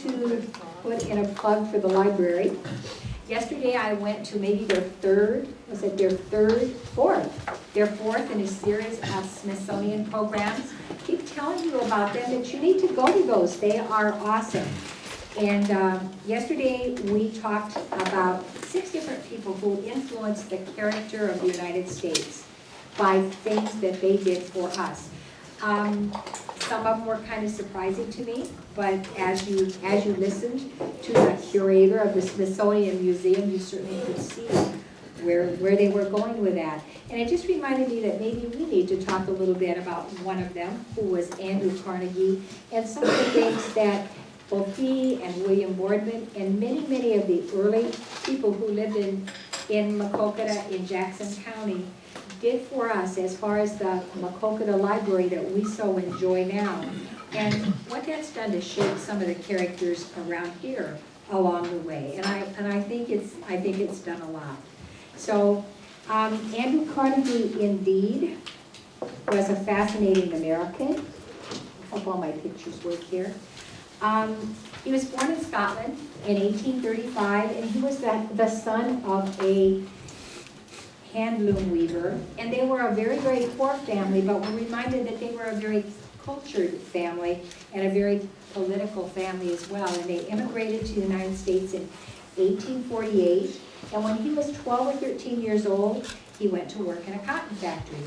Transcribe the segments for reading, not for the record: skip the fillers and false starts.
to put in a plug for the library. Yesterday I went to maybe their fourth in a series of Smithsonian programs. Keep telling you about them, but you need to go to those. They are awesome. And yesterday we talked about 6 different people who influenced the character of the United States by things that they did for us. Some of them were kind of surprising to me, but as you listened to the curator of the Smithsonian Museum, you certainly could see where they were going with that. And it just reminded me that maybe we need to talk a little bit about one of them, who was Andrew Carnegie, and some of the things that both he and William Boardman and many of the early people who lived in Maquoketa in Jackson County did for us as far as the Maquoketa Library that we so enjoy now, and what that's done to shape some of the characters around here along the way. And I think it's done a lot. So Andrew Carnegie indeed was a fascinating American. I hope all my pictures work here. He was born in Scotland in 1835, and he was the son of a handloom weaver, and they were a very poor family, but we're reminded that they were a very cultured family and a very political family as well. And they immigrated to the United States in 1848, and when he was 12 or 13 years old, he went to work in a cotton factory.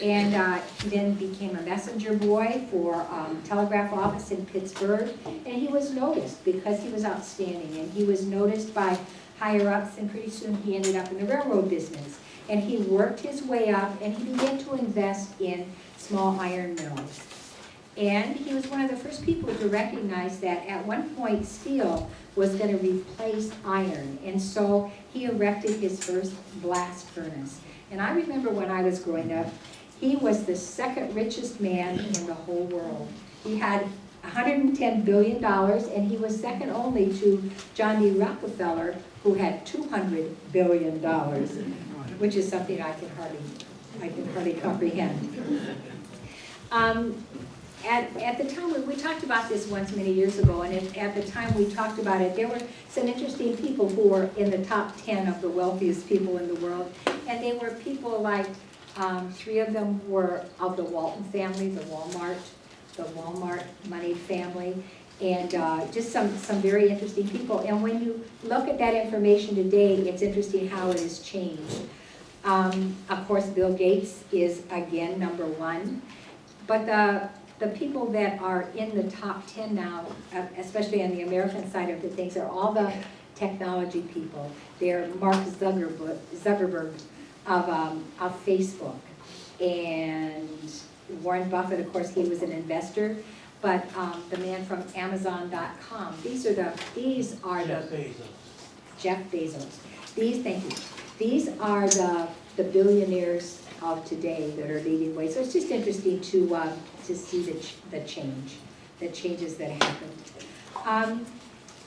And he then became a messenger boy for telegraph office in Pittsburgh, and he was noticed because he was outstanding, and he was noticed by higher-ups, and pretty soon he ended up in the railroad business. And he worked his way up, and he began to invest in small iron mills. And he was one of the first people to recognize that at one point steel was going to replace iron, and so he erected his first blast furnace. And I remember when I was growing up, he was the second richest man in the whole world. He had $110 billion, and he was second only to John D. Rockefeller, who had $200 billion, which is something I can hardly comprehend. At the time, we talked about this once many years ago, and at the time we talked about it, there were some interesting people who were in the top 10 of the wealthiest people in the world, and they were people like, 3 of them were of the Walton family, the Walmart moneyed family, and just some very interesting people. And when you look at that information today, it's interesting how it has changed. Of course, Bill Gates is again #1, but the people that are in the top 10 now, especially on the American side of the things, are all the technology people. They're Mark Zuckerberg of Facebook, and Warren Buffett, of course, he was an investor, but the man from Amazon.com. These are the Jeff Bezos. These are the billionaires of today that are leading the way. So it's just interesting to see the changes that happened.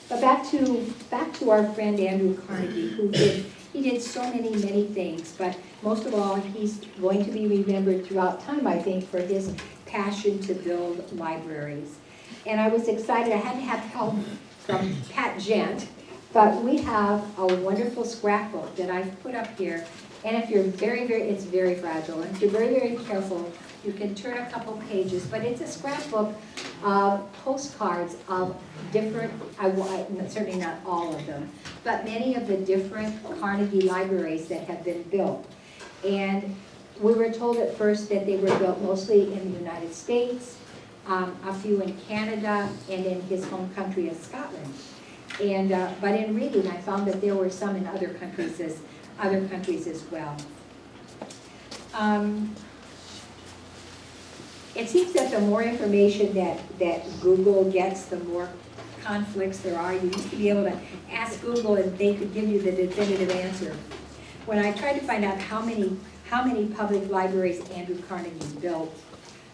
But back to our friend Andrew Carnegie, who did so many things, but most of all, he's going to be remembered throughout time, I think, for his passion to build libraries. And I was excited. I had to have help from Pat Gent, but we have a wonderful scrapbook that I've put up here. And if you're it's very fragile. And if you're very careful, you can turn a couple pages, but it's a scrapbook of postcards of different, certainly not all of them, but many of the different Carnegie libraries that have been built. And we were told at first that they were built mostly in the United States, a few in Canada, and in his home country of Scotland. And but in reading, I found that there were some in other countries as well. It seems that the more information that Google gets, the more conflicts there are. You used to be able to ask Google and they could give you the definitive answer. When I tried to find out how many public libraries Andrew Carnegie built,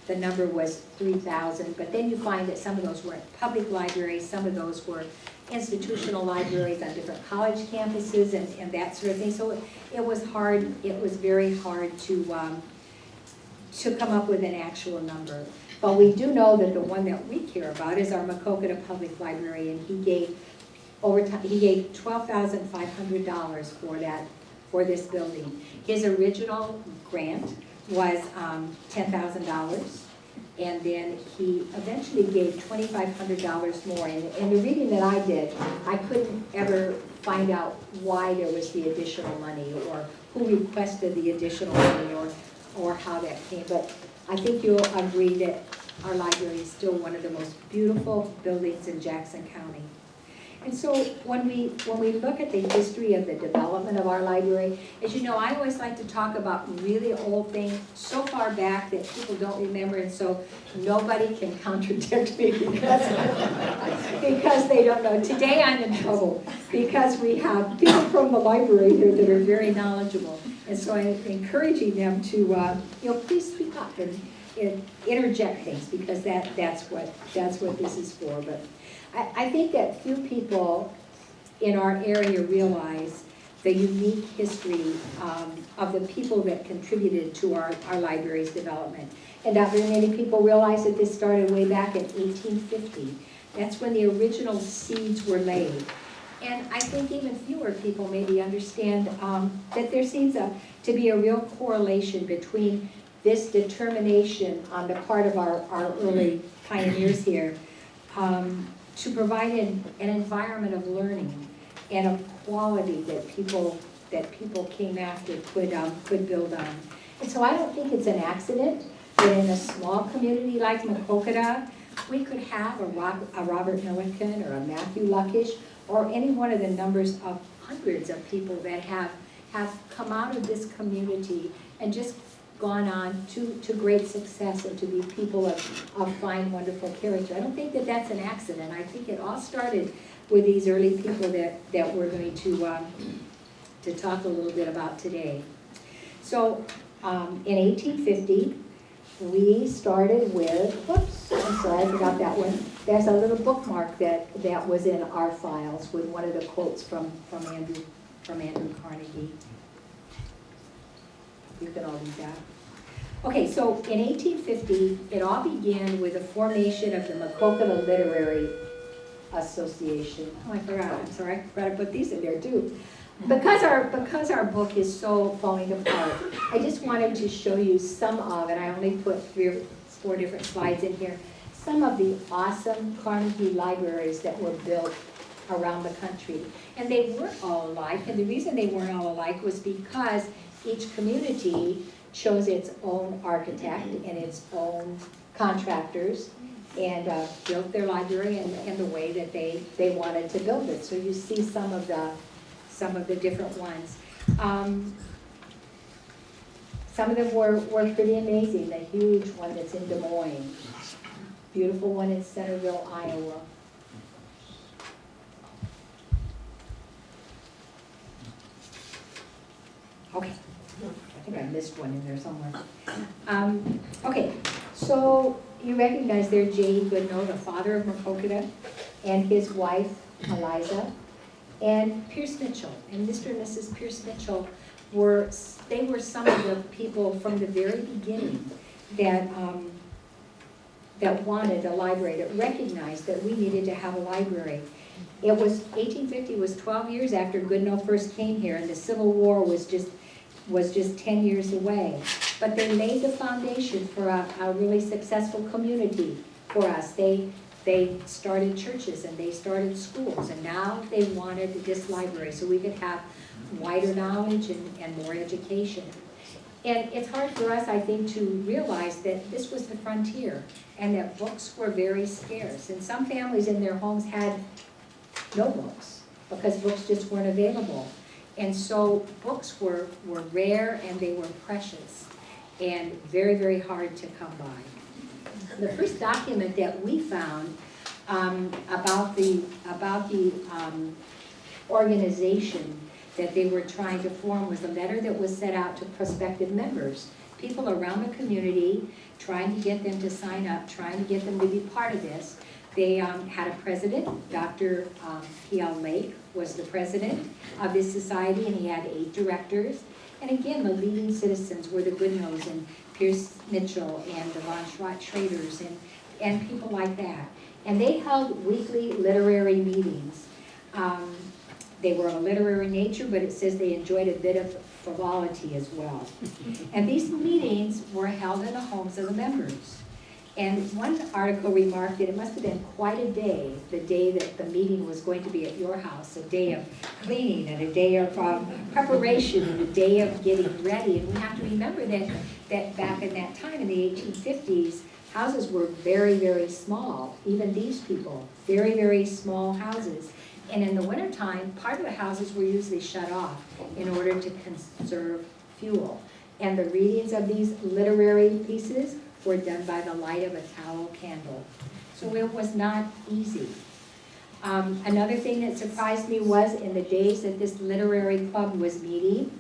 the number was 3,000, but then you find that some of those weren't public libraries, some of those were institutional libraries on different college campuses and that sort of thing. So it was very hard to come up with an actual number. But we do know that the one that we care about is our Maquoketa Public Library, and he gave $12,500 for this building. His original grant was $10,000, and then he eventually gave $2,500 more. And the reading that I did, I couldn't ever find out why there was the additional money, or who requested the additional money, or how that came. But I think you'll agree that our library is still one of the most beautiful buildings in Jackson County. And so when we look at the history of the development of our library, as you know, I always like to talk about really old things so far back that people don't remember, and so nobody can contradict me because they don't know. Today I'm in trouble because we have people from the library here that are very knowledgeable, and so I'm encouraging them to, please speak up and interject things, because that's what this is for. But I think that few people in our area realize the unique history of the people that contributed to our library's development. And not very many people realize that this started way back in 1850. That's when the original seeds were laid. And I think even fewer people maybe understand that there seems to be a real correlation between this determination on the part of our early pioneers here to provide an environment of learning and of quality that people came after could build on. And so I don't think it's an accident that in a small community like Maquoketa, we could have a Robert Milliken or a Matthew Luckish, or any one of the numbers of hundreds of people that have come out of this community and just gone on to great success and to be people of fine, wonderful character. I don't think that that's an accident. I think it all started with these early people that we're going to talk a little bit about today. So in 1850, we started with, whoops, I'm sorry, I forgot that one. There's a little bookmark that was in our files with one of the quotes from Andrew Carnegie. You can all read that. Okay, so in 1850, it all began with the formation of the Maquoketa Literary Association. Oh, I forgot. I'm sorry. I forgot to put these in there too. Because our book is so falling apart, I just wanted to show you some of, and I only put 3 or 4 different slides in here, some of the awesome Carnegie libraries that were built around the country. And they weren't all alike, and the reason they weren't all alike was because each community chose its own architect and its own contractors, and built their library in the way that they wanted to build it. So you see some of the different ones. Some of them were pretty amazing. The huge one that's in Des Moines, beautiful one in Centerville, Iowa. Okay, I think I missed one in there somewhere. Okay, so you recognize there J.E. Goodnow, the father of Maquoketa, and his wife, Eliza, and Pierce Mitchell. And Mr. and Mrs. Pierce Mitchell were some of the people from the very beginning that wanted a library, that recognized that we needed to have a library. It was 1850 was 12 years after Goodnow first came here, and the Civil War was just 10 years away. But they laid the foundation for a really successful community for us. They started churches and they started schools, and now they wanted this library so we could have wider knowledge and more education. And it's hard for us, I think, to realize that this was the frontier and that books were very scarce. And some families in their homes had no books because books just weren't available. And so books were rare and they were precious and very, very hard to come by. The first document that we found about the organization that they were trying to form was a letter that was sent out to prospective members, people around the community, trying to get them to sign up, trying to get them to be part of this. They had a president, Dr. P.L. Lake was the president of this society, and he had 8 directors. And again, the leading citizens were the Goodnoes and Pierce Mitchell and the von Schraders and people like that. And they held weekly literary meetings. They were of a literary nature, but it says they enjoyed a bit of frivolity as well. And these meetings were held in the homes of the members. And one article remarked that it must have been quite a day, the day that the meeting was going to be at your house, a day of cleaning and a day of preparation and a day of getting ready. And we have to remember that back in that time, in the 1850s, houses were very, very small. Even these people, very, very small houses. And in the wintertime, part of the houses were usually shut off in order to conserve fuel. And the readings of these literary pieces were done by the light of a tallow candle. So it was not easy. Another thing that surprised me was in the days that this literary club was meeting,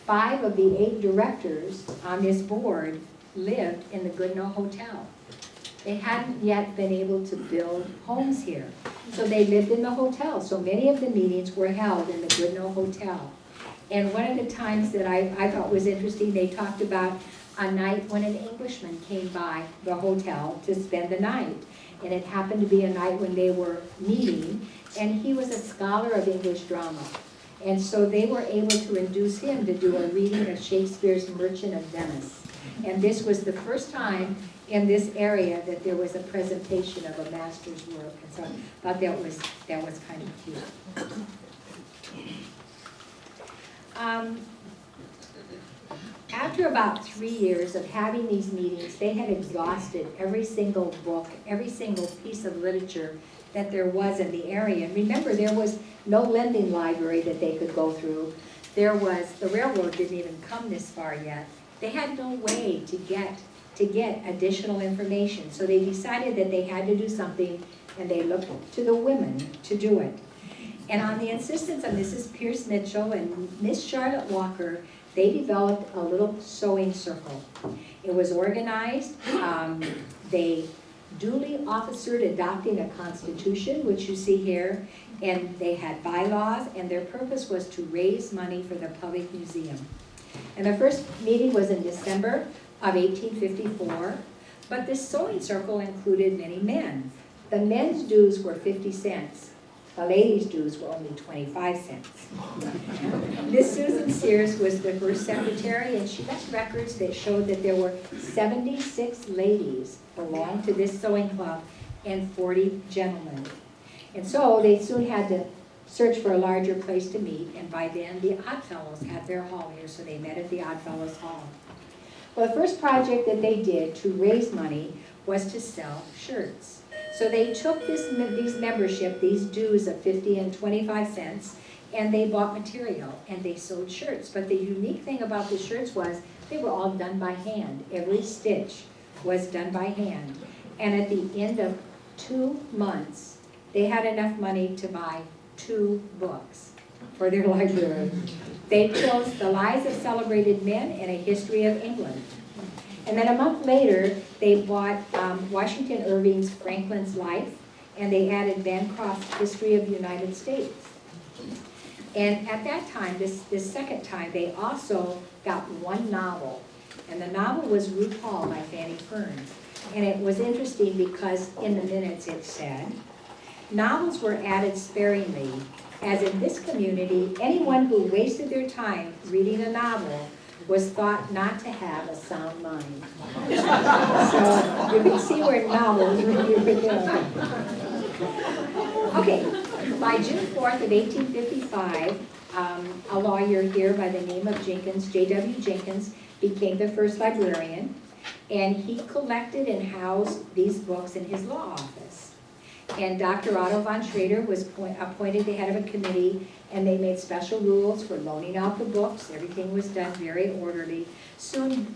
5 of the 8 directors on this board lived in the Goodnoe Hotel. They hadn't yet been able to build homes here. So they lived in the hotel. So many of the meetings were held in the Goodnoe Hotel. And one of the times that I thought was interesting, they talked about a night when an Englishman came by the hotel to spend the night. And it happened to be a night when they were meeting, and he was a scholar of English drama. And so they were able to induce him to do a reading of Shakespeare's Merchant of Venice. And this was the first time in this area that there was a presentation of a master's work. And so I thought that was kind of cute. After about 3 years of having these meetings, they had exhausted every single book, every single piece of literature that there was in the area. And remember, there was no lending library that they could go through. The railroad didn't even come this far yet. They had no way to get additional information. So they decided that they had to do something, and they looked to the women to do it. And on the insistence of Mrs. Pierce Mitchell and Miss Charlotte Walker, they developed a little sewing circle. It was organized. They duly officered adopting a constitution, which you see here, and they had bylaws, and their purpose was to raise money for the public museum. And the first meeting was in December of 1854, but this sewing circle included many men. The men's dues were 50 cents. The ladies' dues were only 25 cents. Miss Susan Sears was the first secretary, and she left records that showed that there were 76 ladies belonged to this sewing club and 40 gentlemen. And so they soon had to search for a larger place to meet, and by then the Oddfellows had their hall here, so they met at the Oddfellows Hall. Well, the first project that they did to raise money was to sell shirts. So they took these membership, these dues of 50 and 25 cents, and they bought material, and they sewed shirts. But the unique thing about the shirts was they were all done by hand. Every stitch was done by hand. And at the end of 2 months, they had enough money to buy 2 books for their library. They chose The Lives of Celebrated Men and A History of England. And then a month later, they bought Washington Irving's Franklin's Life, and they added Bancroft's History of the United States. And at that time, this second time, they also got 1 novel. And the novel was Ruth Hall by Fanny Ferns. And it was interesting because in the minutes it said, novels were added sparingly, as in this community, anyone who wasted their time reading a novel was thought not to have a sound mind. So you can see where novels really begin. Okay, by June 4th of 1855, a lawyer here by the name of Jenkins, J.W. Jenkins, became the first librarian, and he collected and housed these books in his law office. And Dr. Otto von Schrader was appointed the head of a committee, and they made special rules for loaning out the books. Everything was done very orderly. Soon,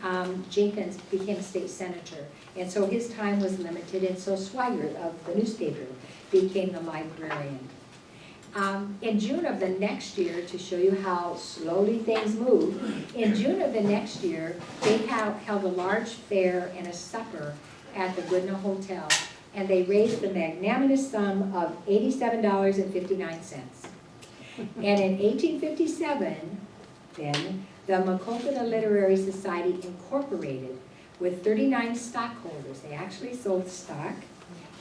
Jenkins became a state senator, and so his time was limited, and so Swigert of the newspaper became the librarian. In June of the next year, to show you how slowly things move, in June of the next year, they held a large fair and a supper at the Goodnoe Hotel. and they raised the magnanimous sum of $87.59. And in 1857, then, the Maquoketa Literary Society incorporated with 39 stockholders. They actually sold stock,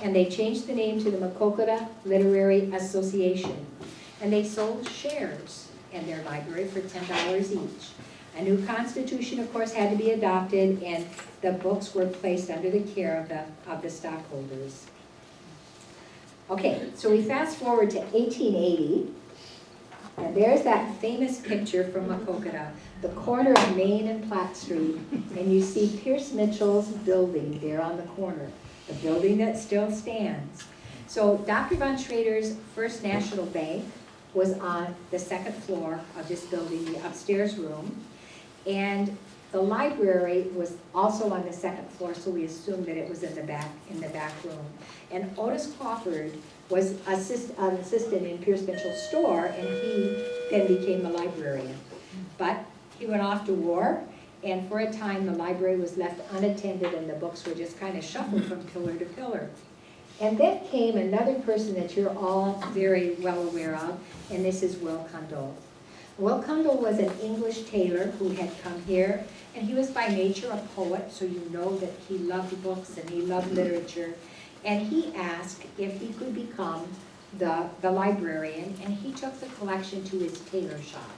and they changed the name to the Maquoketa Literary Association. And they sold shares in their library for $10 each. A new constitution, of course, had to be adopted, and the books were placed under the care of the stockholders. Okay, so we fast forward to 1880, and there's that famous picture from Maquoketa, the corner of Main and Platt Street, and you see Pierce Mitchell's building there on the corner, the building that still stands. So Dr. von Schrader's First National Bank was on the second floor of this building, the upstairs room, and the library was also on the second floor, so we assumed that it was in the back room. And Otis Crawford was an assistant in Pierce Mitchell's store, and he then became a librarian. But he went off to war, and for a time the library was left unattended and the books were just kind of shuffled from pillar to pillar. And then came another person that you're all very well aware of, and this is Will Cundall. Will Cundall was an English tailor who had come here, and he was by nature a poet, so you know that he loved books and he loved literature. And he asked if he could become the librarian, and he took the collection to his tailor shop.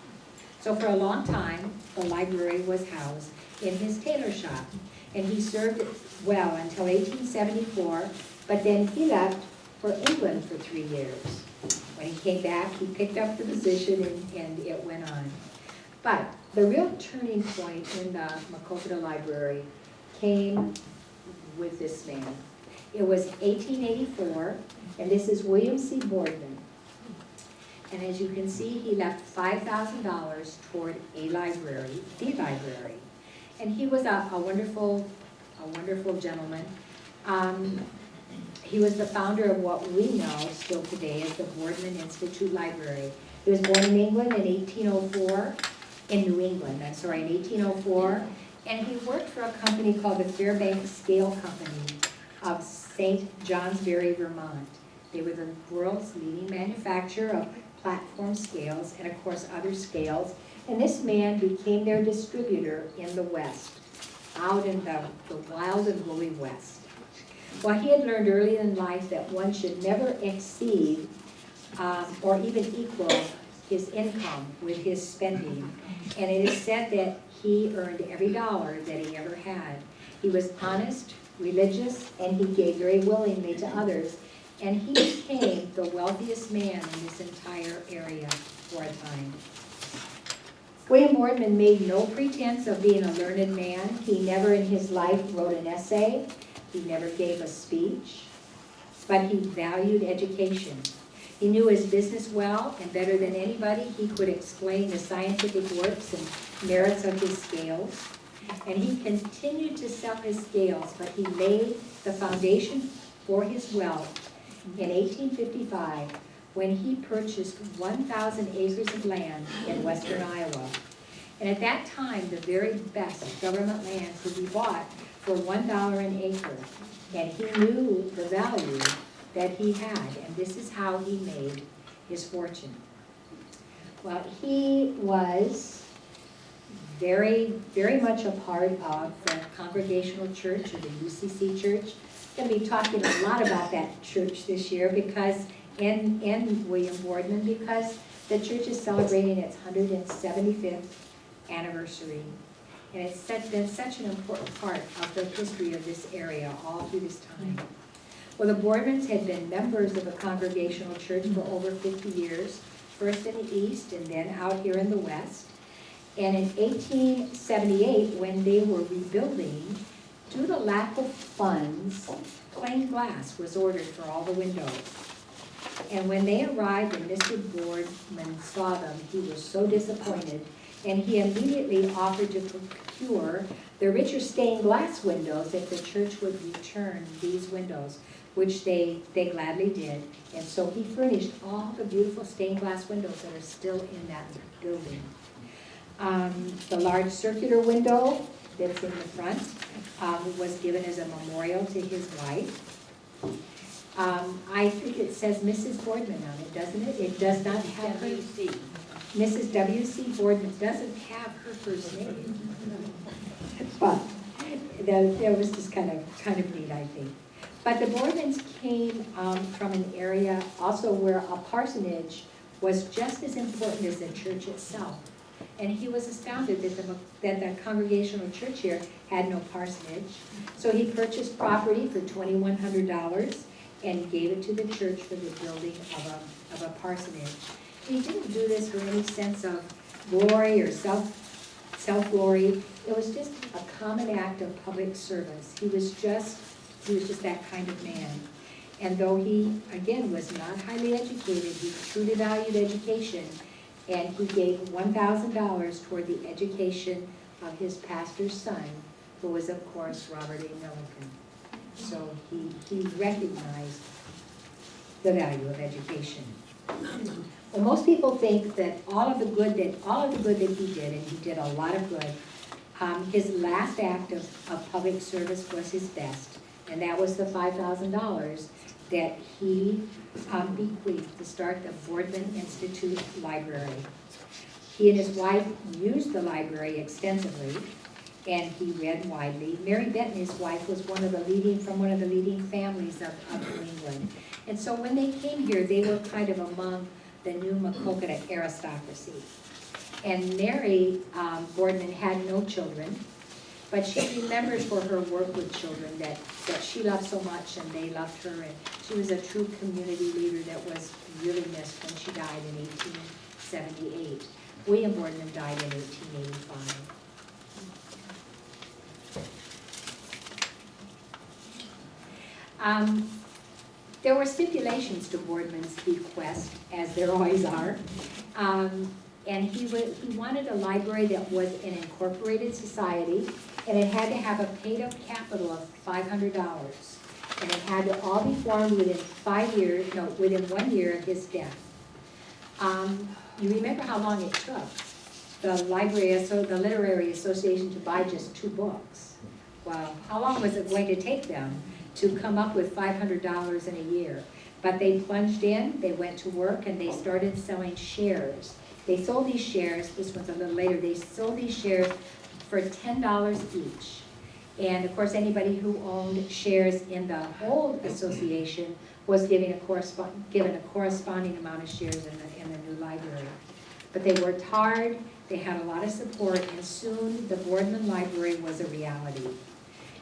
So for a long time, the library was housed in his tailor shop, and he served it well until 1874, but then he left for England for 3 years. When he came back, he picked up the position, and it went on. But the real turning point in the Maquoketa Library came with this man. It was 1884, and this is William C. Boardman. And as you can see, he left $5,000 toward a library, the library. And he was a wonderful gentleman. He was the founder of what we know still today as the Boardman Institute Library. He was born in England in 1804, in New England, I'm sorry, in 1804, and he worked for a company called the Fairbanks Scale Company of St. Johnsbury, Vermont. They were the world's leading manufacturer of platform scales and, of course, other scales. And this man became their distributor in the West, out in the wild and woolly West. Well, he had learned early in life that one should never exceed or even equal his income with his spending. And it is said that he earned every dollar that he ever had. He was honest, religious, and he gave very willingly to others. And he became the wealthiest man in this entire area for a time. William Boardman made no pretense of being a learned man. He never in his life wrote an essay. He never gave a speech. But he valued education. He knew his business well, and better than anybody, he could explain the scientific works and merits of his scales. And he continued to sell his scales, but he laid the foundation for his wealth in 1855 when he purchased 1,000 acres of land in western Iowa. And at that time, the very best government land could be bought for $1 an acre. And he knew the value that he had, and this is how he made his fortune. Well, he was very, very much a part of the Congregational Church, or the UCC Church. We're going to be talking a lot about that church this year because, and William Boardman, because the church is celebrating its 175th anniversary. And it's been such an important part of the history of this area all through this time. Well, the Boardmans had been members of a Congregational Church for over 50 years, first in the East and then out here in the West. And in 1878, when they were rebuilding, due to lack of funds, plain glass was ordered for all the windows. And when they arrived and Mr. Boardman saw them, he was so disappointed, and he immediately offered to procure the richer stained glass windows if the church would return these windows, which they gladly did. And so he furnished all the beautiful stained glass windows that are still in that building. The large circular window that's in the front was given as a memorial to his wife. I think it says Mrs. Boardman on it, doesn't it? It does not have her. WC. Mrs. W.C. Boardman doesn't have her first name. But that was just kind of neat, I think. But the Boardmans came from an area also where a parsonage was just as important as the church itself. And he was astounded that the Congregational Church here had no parsonage. So he purchased property for $2,100 and gave it to the church for the building of a parsonage. And he didn't do this for any sense of glory or self-glory. It was just a common act of public service. He was just that kind of man. And though he, again, was not highly educated, he truly valued education, and he gave $1,000 toward the education of his pastor's son, who was, of course, Robert A. Milliken. So he recognized the value of education. Well, most people think that all of the good that he did, and he did a lot of good, his last act of public service was his best, and that was the $5,000 that he bequeathed to start the Boardman Institute Library. He and his wife used the library extensively, and he read widely. Mary Benton, his wife, was from one of the leading families of New England. And so when they came here, they were kind of among the new Maquoketa aristocracy. And Mary Boardman had no children, but she remembered for her work with children that she loved so much and they loved her, and she was a true community leader that was really missed when she died in 1878. William Boardman died in 1885. There were stipulations to Boardman's bequest, as there always are. And he wanted a library that was an incorporated society, and it had to have a paid-up capital of $500. And it had to all be formed within 1 year of his death. You remember how long it took the Literary Association to buy just 2 books. Well, how long was it going to take them to come up with $500 in a year? But they plunged in, they went to work, and they started selling shares. They sold these shares, this one's a little later, they sold these shares for $10 each. And of course, anybody who owned shares in the old association was given a corresponding amount of shares in the new library. But they worked hard, they had a lot of support, and soon the Boardman Library was a reality.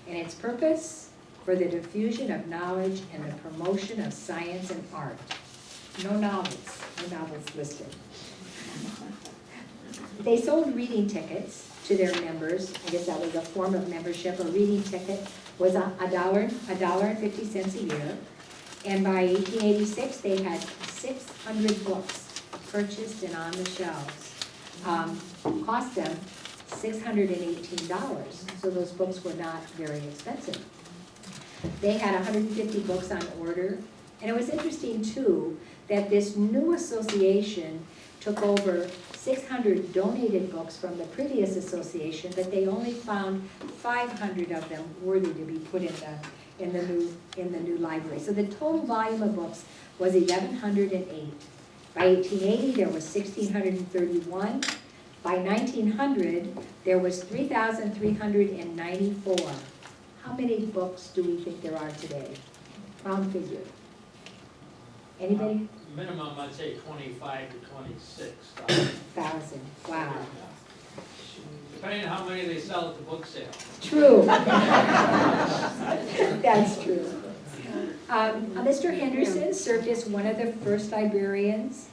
And its purpose? For the diffusion of knowledge and the promotion of science and art. No novels listed. They sold reading tickets to their members. I guess that was a form of membership. A reading ticket was $1.50 a year. And by 1886, they had 600 books purchased and on the shelves. Cost them $618. So those books were not very expensive. They had 150 books on order. And it was interesting, too, that this new association took over 600 donated books from the previous association, but they only found 500 of them worthy to be put in the new library. So the total volume of books was 1,108. By 1880, there was 1,631. By 1900, there was 3,394. How many books do we think there are today? Round figure. Anybody? Minimum, I'd say 25 to 26,000. Wow. Depending on how many they sell at the book sale. True. That's true. Mr. Henderson served as one of the first librarians.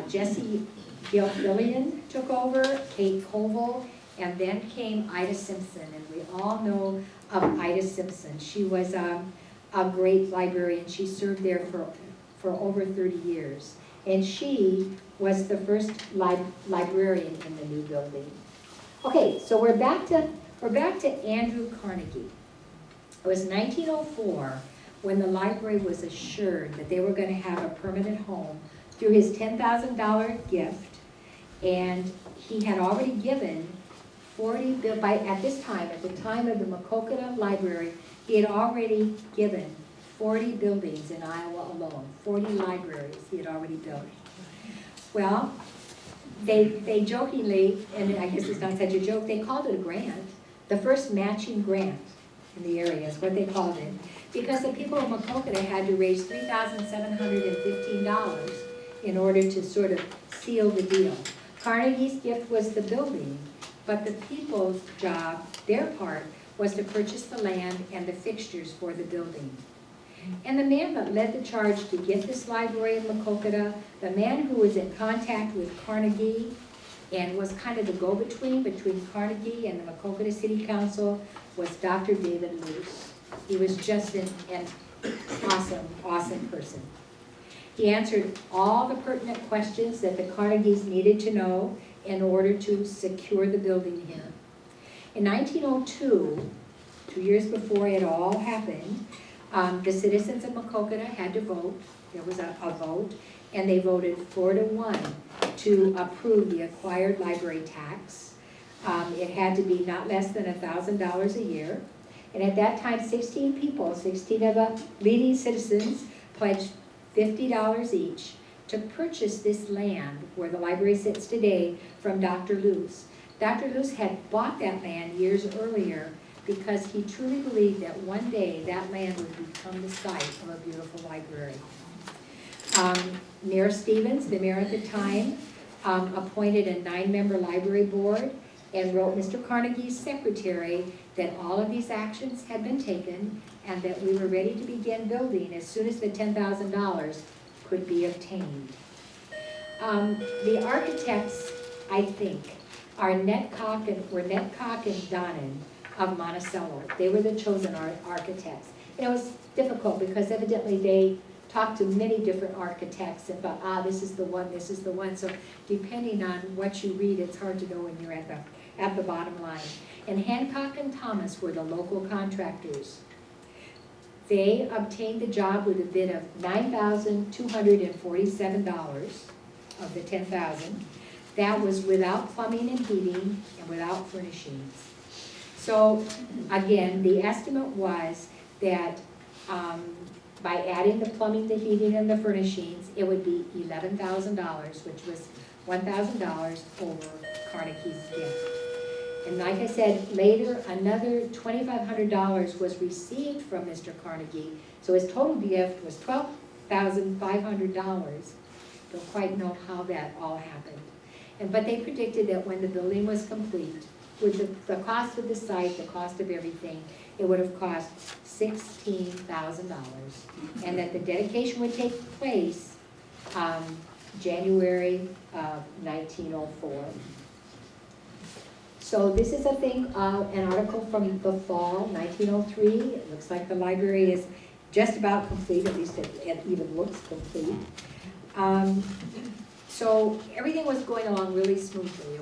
Jessie Gilfillian took over, Kate Colville, and then came Ida Simpson, and we all know of Ida Simpson. She was a great librarian. She served there for over 30 years. And she was the first librarian in the new building. Okay, so we're back to Andrew Carnegie. It was 1904 when the library was assured that they were going to have a permanent home through his $10,000 gift, and he had already given at the time of the Maquoketa Library, He had already given 40 buildings in Iowa alone, 40 libraries he had already built. Well, they jokingly, and I guess it's not such a joke, they called it a grant, the first matching grant in the area is what they called it, because the people of Maquoketa had to raise $3,715 in order to sort of seal the deal. Carnegie's gift was the building, but the people's job, their part, was to purchase the land and the fixtures for the building. And the man that led the charge to get this library in Maquoketa, the man who was in contact with Carnegie and was kind of the go-between between Carnegie and the Maquoketa City Council, was Dr. David Luce. He was just an awesome, awesome person. He answered all the pertinent questions that the Carnegies needed to know in order to secure the building here. In 1902, 2 years before it all happened, the citizens of Maquoketa had to vote. There was a vote, and they voted 4-1 to approve the acquired library tax. It had to be not less than $1,000 a year. And at that time, 16 people, 16 of the leading citizens, pledged $50 each to purchase this land where the library sits today from Dr. Luce. Dr. Luce had bought that land years earlier because he truly believed that one day that land would become the site of a beautiful library. Mayor Stevens, the mayor at the time, appointed a 9-member library board and wrote Mr. Carnegie's secretary that all of these actions had been taken and that we were ready to begin building as soon as the $10,000 could be obtained. The architects, I think, were Netcock and Donnan of Monticello. They were the chosen architects. And it was difficult because evidently they talked to many different architects and thought, this is the one, this is the one. So depending on what you read, it's hard to know when you're at the bottom line. And Hancock and Thomas were the local contractors. They obtained the job with a bid of $9,247 of the $10,000. That was without plumbing and heating and without furnishings. So again, the estimate was that by adding the plumbing, the heating, and the furnishings, it would be $11,000, which was $1,000 over Carnegie's gift. And like I said, later another $2,500 was received from Mr. Carnegie, so his total gift was $12,500. Don't quite know how that all happened. But they predicted that when the building was complete, with the cost of the site, the cost of everything, it would have cost $16,000. And that the dedication would take place January of 1904. So this is an article from the fall, 1903. It looks like the library is just about complete, at least it even looks complete. So everything was going along really smoothly.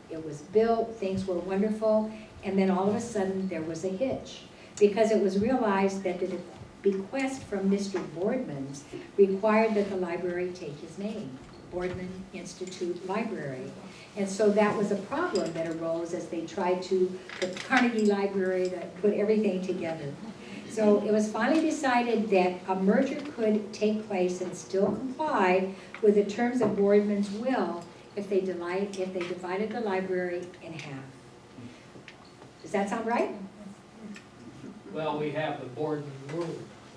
It was built, things were wonderful, and then all of a sudden there was a hitch because it was realized that the bequest from Mr. Boardman required that the library take his name, Boardman Institute Library. And so that was a problem that arose as they tried to put the Carnegie Library, to put everything together. So it was finally decided that a merger could take place and still comply with the terms of Boardman's will if they divided the library in half. Does that sound right? Well, we have the Boardman rule.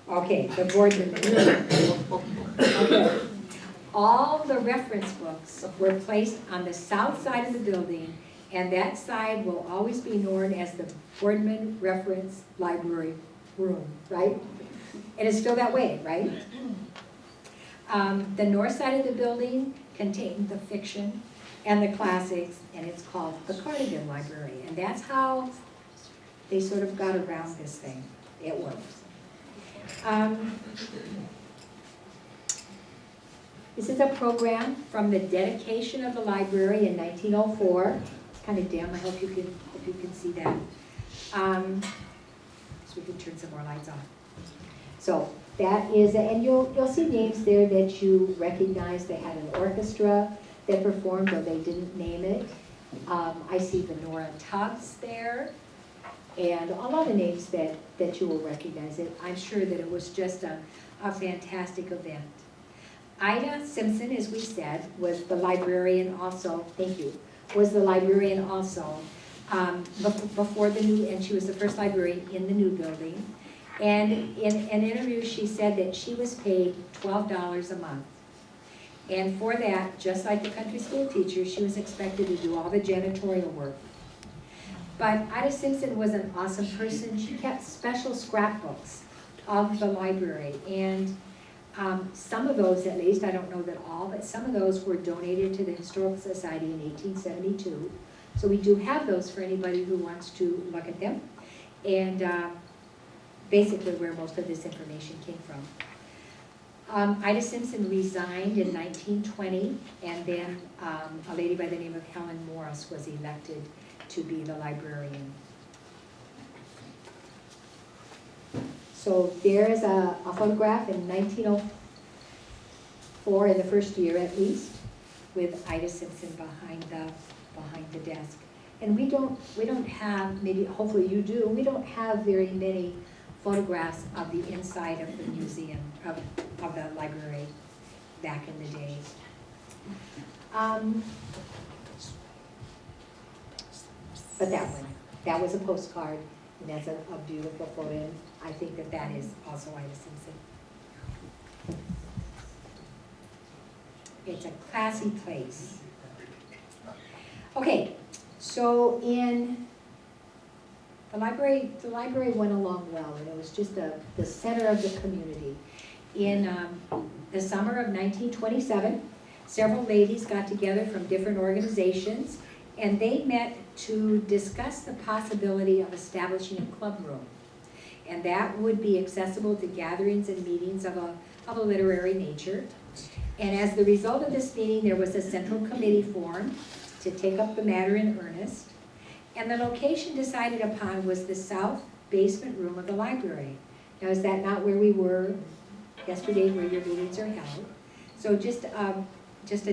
Okay, the Boardman rule. Okay. All the reference books were placed on the south side of the building, and that side will always be known as the Boardman Reference Library Room, right? And it's still that way, right? The north side of the building contained the fiction and the classics, and it's called the Carnegie Library. And that's how they sort of got around this thing. It works. This is a program from the dedication of the library in 1904. It's kind of dim. I hope you can see that. So we can turn some more lights on. So that is, and you'll see names there that you recognize. They had an orchestra that performed, though they didn't name it. I see the Nora Tubbs there. and a lot of names that you will recognize it. I'm sure that it was just a fantastic event. Ida Simpson, as we said, was the librarian also, thank you, was the librarian also before the new, and she was the first librarian in the new building. And in an interview, she said that she was paid $12 a month. And for that, just like the country school teacher, she was expected to do all the janitorial work. But Ida Simpson was an awesome person. She kept special scrapbooks of the library. And some of those, at least, I don't know that all, but some of those were donated to the Historical Society in 1872. So we do have those for anybody who wants to look at them. And basically where most of this information came from. Ida Simpson resigned in 1920, and then a lady by the name of Helen Morris was elected to be the librarian. So there is a photograph in 1904, in the first year at least, with Ida Simpson behind the desk. And we don't have, maybe hopefully you do, we don't have very many photographs of the inside of the museum, of the library back in the day. But that was a postcard, and that's a beautiful photo. And I think that is also Ida Simpson. It's a classy place. Okay, so in the library went along well, and it was just the center of the community. In the summer of 1927, several ladies got together from different organizations, and they met to discuss the possibility of establishing a club room. And that would be accessible to gatherings and meetings of a literary nature. And as the result of this meeting, there was a central committee formed to take up the matter in earnest. And the location decided upon was the south basement room of the library. Now, is that not where we were yesterday, where your meetings are held? So just a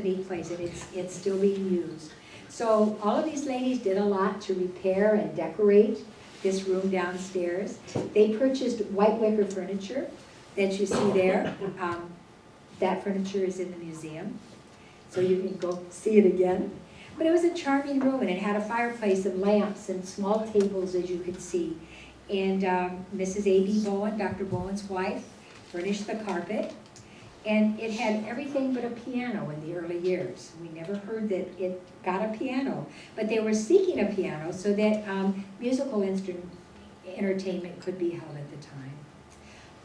neat place, and it's still being used. So all of these ladies did a lot to repair and decorate this room downstairs. They purchased white wicker furniture that you see there. That furniture is in the museum, so you can go see it again. But it was a charming room, and it had a fireplace and lamps and small tables, as you could see. And Mrs. A.B. Bowen, Dr. Bowen's wife, furnished the carpet. And it had everything but a piano in the early years. We never heard that it got a piano. But they were seeking a piano so that musical entertainment could be held at the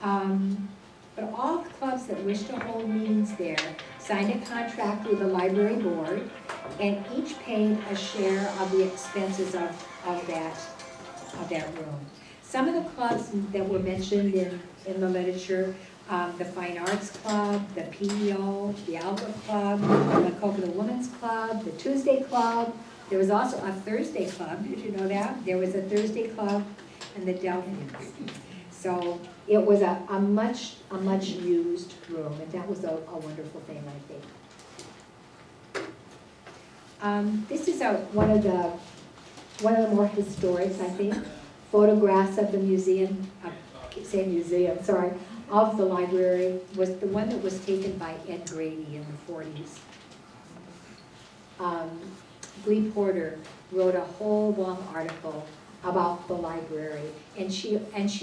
time. But all the clubs that wished to hold meetings there signed a contract with the library board, and each paid a share of the expenses of that room. Some of the clubs that were mentioned in the literature, the Fine Arts Club, the PEO, the Albert Club, the Maquoketa Women's Club, the Tuesday Club. There was also a Thursday Club, did you know that? There was a Thursday Club and the Delphinians. So it was a much used room, and that was a wonderful thing, I think. This is one of the more historic, I think, photographs of the museum. Of the library, was the one that was taken by Ed Grady in the 40s. Glee Porter wrote a whole long article about the library, and she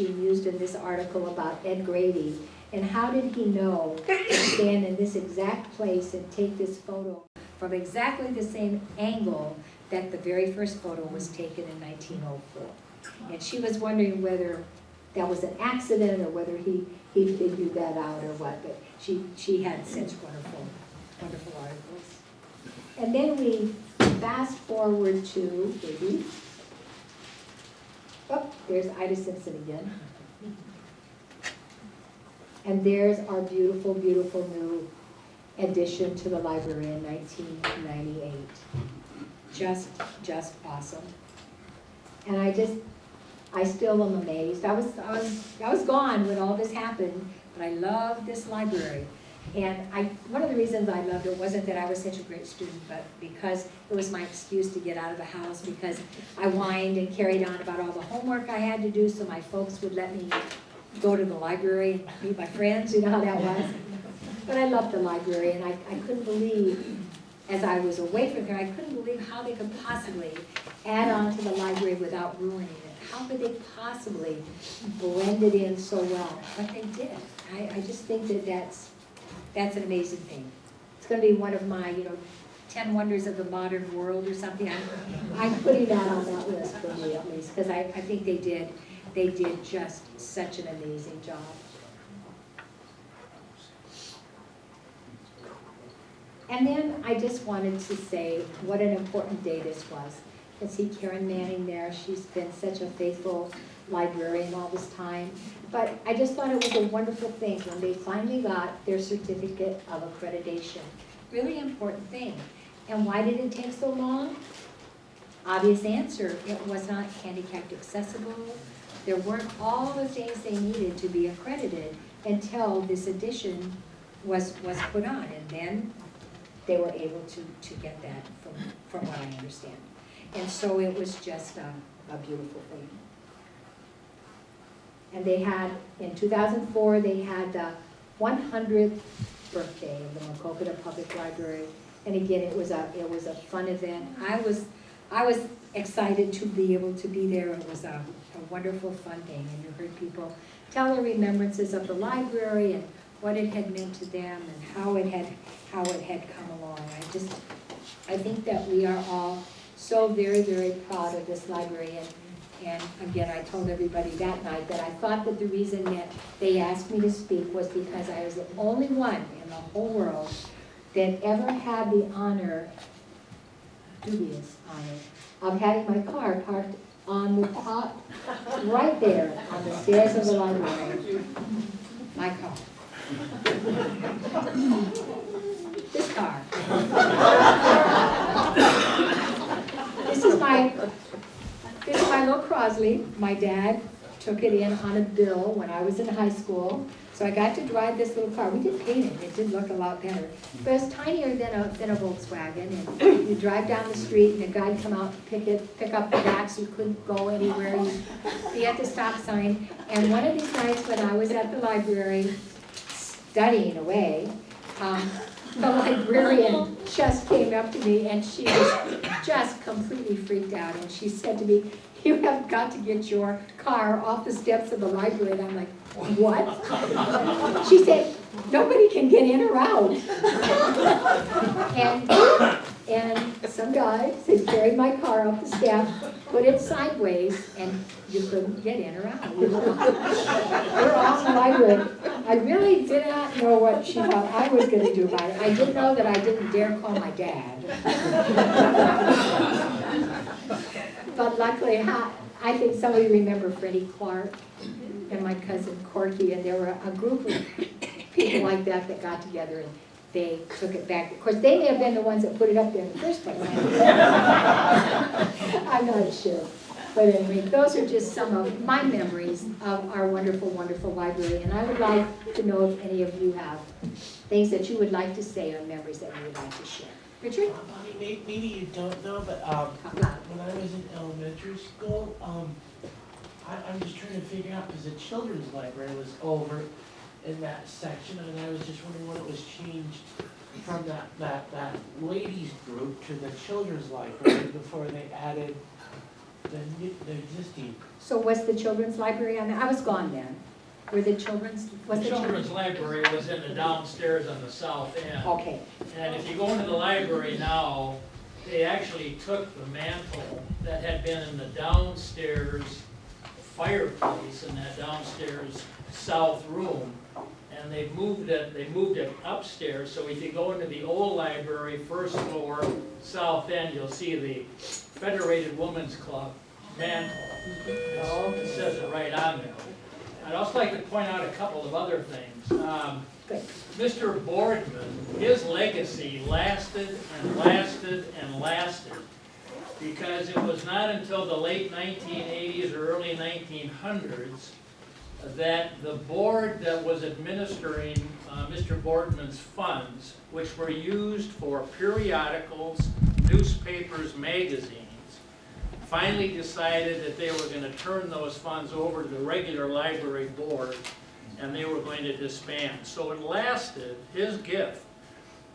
mused in this article about Ed Grady and how did he know to stand in this exact place and take this photo from exactly the same angle that the very first photo was taken in 1904. And she was wondering whether that was an accident or whether he figured that out or what, but she had such wonderful articles. And then we fast forward to, maybe, oh, there's Ida Simpson again. And there's our beautiful, beautiful new addition to the library in 1998. Just awesome. And I still am amazed. I was gone when all this happened, but I love this library. And one of the reasons I loved it wasn't that I was such a great student, but because it was my excuse to get out of the house, because I whined and carried on about all the homework I had to do, so my folks would let me go to the library and meet my friends, you know how that was. But I loved the library, and I couldn't believe, as I was away from here, I couldn't believe how they could possibly add on to the library without ruining it. How could they possibly blend it in so well? But they did. I just think that that's an amazing thing. It's going to be one of my, 10 wonders of the modern world or something. I'm putting that on that list for me at least, because I think they did just such an amazing job. And then I just wanted to say what an important day this was. You can see Karen Manning there. She's been such a faithful librarian all this time. But I just thought it was a wonderful thing when they finally got their certificate of accreditation. Really important thing. And why did it take so long? Obvious answer, it was not handicapped accessible. There weren't all the things they needed to be accredited until this edition was put on. And then they were able to get that from what I understand. And so it was just a beautiful thing. And they had, in 2004, they had the 100th birthday of the Maquoketa Public Library. And again, it was a fun event. I was excited to be able to be there. It was a wonderful, fun thing. And you heard people tell their remembrances of the library and what it had meant to them and how it had come along. I think that we are all so very, very proud of this library. And again, I told everybody that night that I thought that the reason that they asked me to speak was because I was the only one in the whole world that ever had the honor, dubious honor, of having my car parked on the top, right there on the stairs of the library. My car. This car. This is my little Crosley. My dad took it in on a bill when I was in high school. So I got to drive this little car. We did paint it. It did look a lot better. But it's tinier than a Volkswagen. And you drive down the street and a guy would come out and pick up the back so you couldn't go anywhere. You'd be at the stop sign. And one of these nights when I was at the library studying away, the librarian just came up to me and she was just completely freaked out. And she said to me, "You have got to get your car off the steps of the library." And I'm like, "What?" She said, "Nobody can get in or out." And some guy said, "Carry my car up the steps, put it sideways, and you couldn't get in or out." We were off the library. I really did not know what she thought I was going to do about it. I did know that I didn't dare call my dad. But luckily, I think some of you remember Freddie Clark and my cousin Corky, and there were a group of people like that got together and they took it back. Of course, they may have been the ones that put it up there in the first place. I'm not sure. But anyway, those are just some of my memories of our wonderful, wonderful library. And I would like to know if any of you have things that you would like to say or memories that you would like to share. Richard? Maybe you don't know, but when I was in elementary school, I'm just trying to figure out, because the children's library was over in that section, and I was just wondering when it was changed from that ladies group to the children's library before they added the existing. So was the children's library on there? I was gone then. Were the children's, was The children's library was in the downstairs on the south end. Okay. And if you go into the library now, they actually took the mantle that had been in the downstairs fireplace in that downstairs south room, and they moved it upstairs. So if you go into the old library, first floor, south end, you'll see the Federated Women's Club mantle. It says it right on there. I'd also like to point out a couple of other things. Mr. Boardman, his legacy lasted and lasted and lasted, because it was not until the late 1980s or early 1900s that the board that was administering Mr. Mr. Boardman's funds, which were used for periodicals, newspapers, magazines, finally decided that they were going to turn those funds over to the regular library board, and they were going to disband. So it lasted, his gift,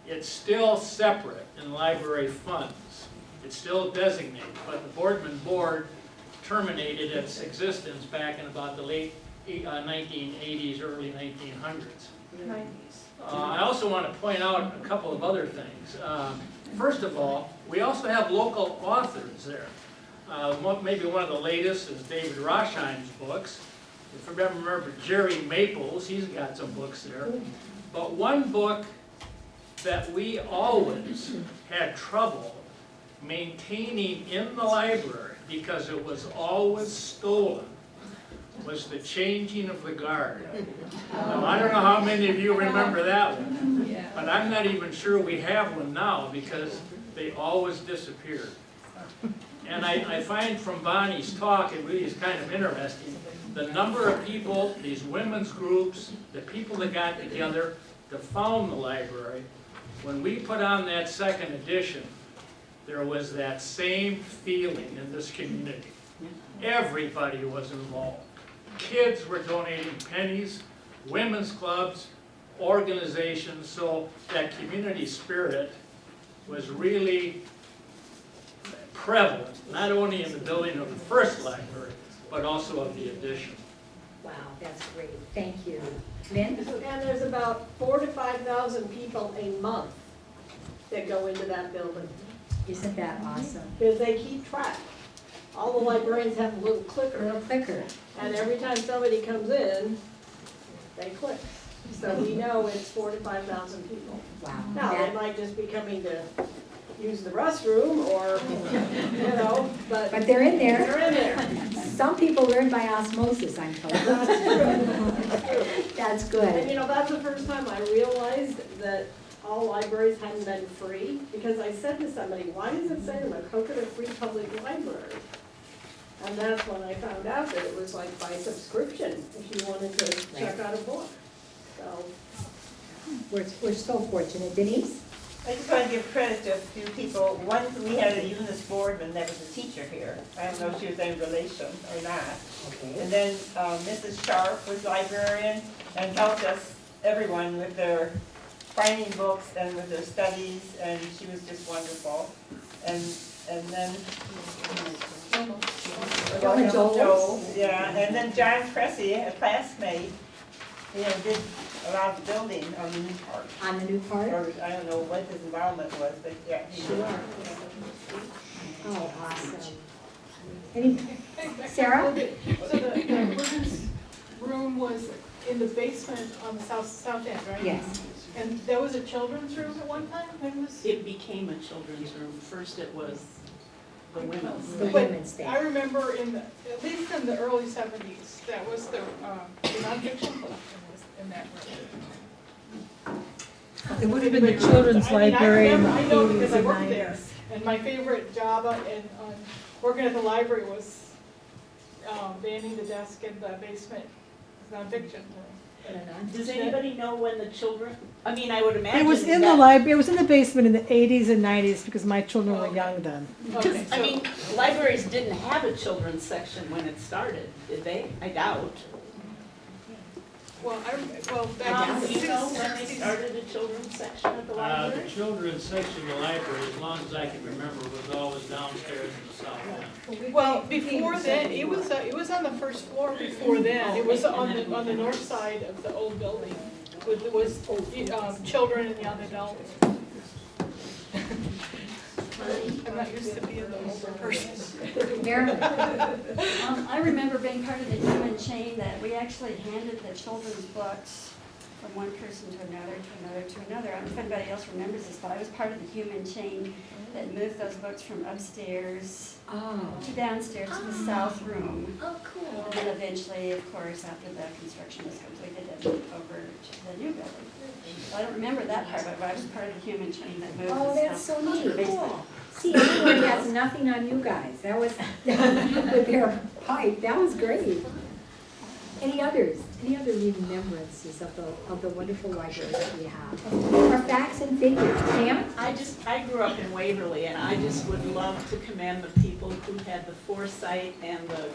it's still separate in library funds. It's still designated, but the Boardman board terminated its existence back in about the late 1980s, early 1900s. I also want to point out a couple of other things. First of all, we also have local authors there. Maybe one of the latest is David Roshheim's books. If you remember Jerry Maples, he's got some books there. But one book that we always had trouble maintaining in the library because it was always stolen was The Changing of the Guard. Now, I don't know how many of you remember that one, but I'm not even sure we have one now because they always disappeared. And I find from Bonnie's talk, it really is kind of interesting, the number of people, these women's groups, the people that got together to found the library. When we put on that second edition, there was that same feeling in this community. Everybody was involved. Kids were donating pennies, women's clubs, organizations, so that community spirit was really prevalent, not only in the building of the first library, but also of the addition. Wow, that's great. Thank you. Lynn? And there's about 4,000 to 5,000 people a month that go into that building, Isn't that awesome? because they keep track. All the librarians have a little A clicker, little clicker. and every time somebody comes in, they click. So we know it's 4,000 to 5,000 people. Wow. Now, they That- might just be coming to use the restroom or, you know, but But they're in there. they're in there. Some people learn by osmosis, I'm told. That's true. That's And good. you know, that's the first time I realized that all libraries hadn't been free, because I said to somebody, why does it say Maquoketa Free Public Library? And that's when I found out that it was like by subscription, if you wanted to check out a book. So, We're so fortunate. Denise? I just want to give credit to a few people. One, we had a Eunice Boardman that was a teacher here. I don't know if she was any relation or not. Okay. And then Mrs. Sharp was librarian and helped us, everyone, with their finding books and with their studies, and she was just wonderful. And then Donna Joel. Yeah, and then John Cressy, a classmate, did a lot of the building on the new part. On the new part? Or, I don't know what his involvement was, but yeah. he did. Sure. Oh, awesome. Any, Sarah? So the women's room was in the basement on the south end, right? Yes. And there was a children's room at one time? When was? It became a children's room. First it was the women's. The But women's I thing. remember at least in the early 70s, that was the nonfiction collection was in that room. It would have been the children's library in the I know 80s because I and worked there. 90s. And my favorite job working at the library was manning the desk in the basement nonfiction room. Does anybody know when the children, I mean, I would imagine. It was in the that- library, it was in the basement in the 80s and 90s because my children were young then. Okay, I so- mean, libraries didn't have a children's section when it started, did they? I doubt. Well, back in the Do you know when they 60s. started a children's section at the The library? children's section of the library, as long as I can remember, was always downstairs in the south end. Well, before then, it was on the first floor before then. It was on the north side of the old building. It was children and young adults. I'm not used to being the older person. Marilyn? I remember being part of the human chain that we actually handed the children's books from one person to another, to another, to another. I don't know if anybody else remembers this, but I was part of the human chain that moved those books from upstairs Oh. to downstairs to the south room. Oh, cool. And then eventually, of course, after the construction was completed, it moved over to the new building. I don't remember that part, but I was part of the human chain that moved Oh, the that's stuff so to the neat. basement. Cool. See, everyone has nothing on you guys. That was, with their pipe, that was great. Any others? Any other remembrances of the wonderful library that we have? Our facts and figures. Pam? I grew up in Waverly, and I just would love to commend the people who had the foresight and the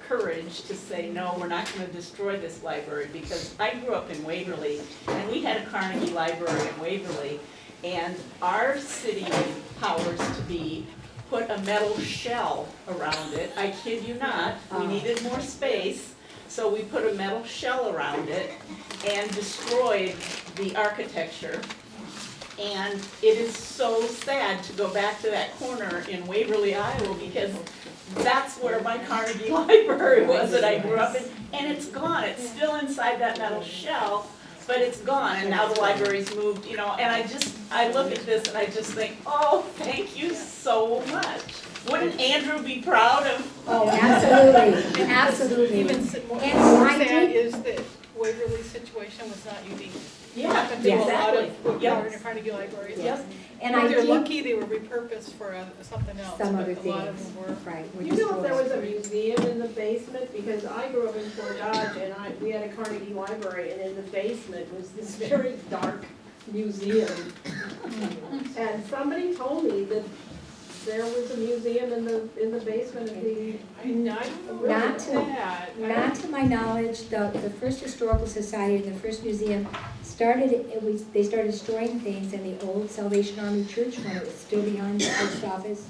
courage to say, no, we're not gonna destroy this library, because I grew up in Waverly, and we had a Carnegie library in Waverly, and our city powers to be put a metal shell around it. I kid you not, we needed more space, so we put a metal shell around it and destroyed the architecture. And it is so sad to go back to that corner in Waverly, Iowa, because that's where my Carnegie library was that I grew up in, and it's gone. It's still inside that metal shell, but it's gone, and now the library's moved, you know, and I look at this and I just think, oh, thank you so much. Wouldn't Andrew be proud of? Oh, absolutely, absolutely. Even more And I sad did- is that Waverly's situation was not unique. Yeah, Happened to a lot exactly. of Yes. Carnegie libraries. Yes. And If I they're did lucky, they were repurposed for something else, some but other a lot of things, them were. right, were You know if there was a destroyed. museum in the basement, because I grew up in Fort Dodge and we had a Carnegie library, and in the basement was this very dark museum. And somebody told me that there was a museum in the basement of the, I don't know Not about to- that. Not to my knowledge, the first historical society and the first museum they started storing things in the old Salvation Army Church when it was still behind the post office.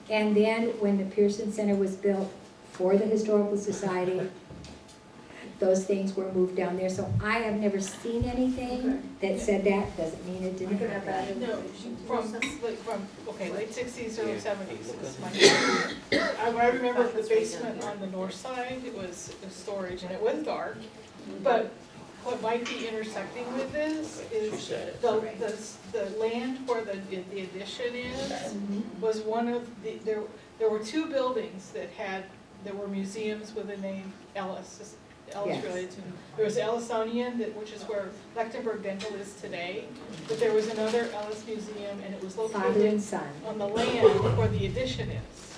And then when the Pearson Center was built for the Historical Society, those things were moved down there. So I have never seen anything that said that, doesn't mean it I didn't could have that happen. No, information. from late sixties, early seventies is my, I remember the basement on the north side, it was storage and it was dark. But what might be intersecting with this is the land where the addition is, was one of there were two buildings there were museums with the name Ellis Yes. related to. There was Ellisonian, which is where Lechtenberg Dental is today, but there was another Ellis Museum, and it was Father located and son. on the land where the addition is.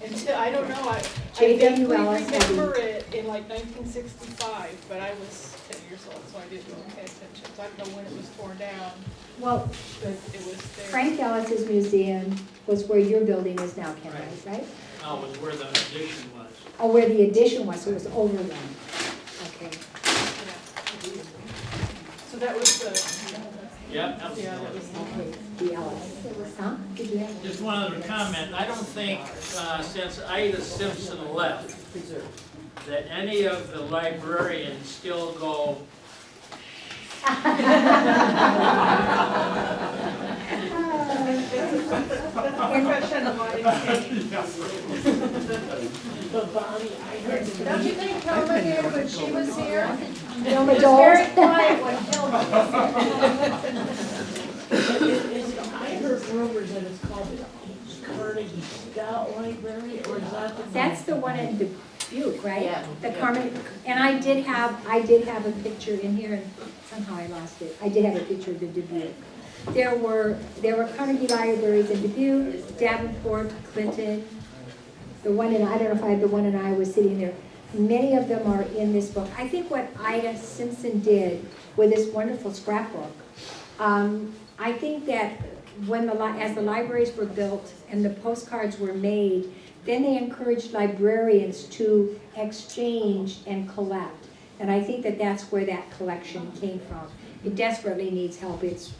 Until, I don't know, I J.W. vaguely Ellis, remember it in like 1965, but I was 10 years old, so I didn't really pay attention. So I don't know when it was torn down, Well, but it was there. Frank Ellis's museum was where your building is now, Ken, right? No, it was where the addition was. Oh, where the addition was, so it was over them. Okay. Yeah. So that was the, Yep. yeah, that was the. Okay, the Ellis. Huh? Did you have? Just one other comment, I don't think, since Ida Simpson left, that any of the librarians still go, But Bonnie, I heard. Don't you think Hilma did when she was here? Hilma She was very Dole? quiet when Hilma I heard rumors that it's called the Carnegie Scout Library, or is that the? That's the one in Dubuque, right? Yeah. The Carmen, and I did have a picture in here, and somehow I lost it. I did have a picture of the Dubuque. There were Carnegie libraries in Dubuque, Davenport, Clinton. The one in, I don't know if I had the one in Iowa City in there. Many of them are in this book. I think what Ida Simpson did with this wonderful scrapbook, I think that as the libraries were built and the postcards were made, then they encouraged librarians to exchange and collect. And I think that that's where that collection came from. It desperately needs help. It's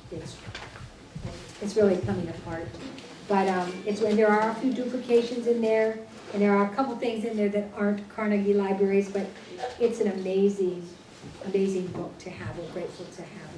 really coming apart. But there are a few duplications in there, and there are a couple things in there that aren't Carnegie libraries, but it's an amazing book to have. We're grateful to have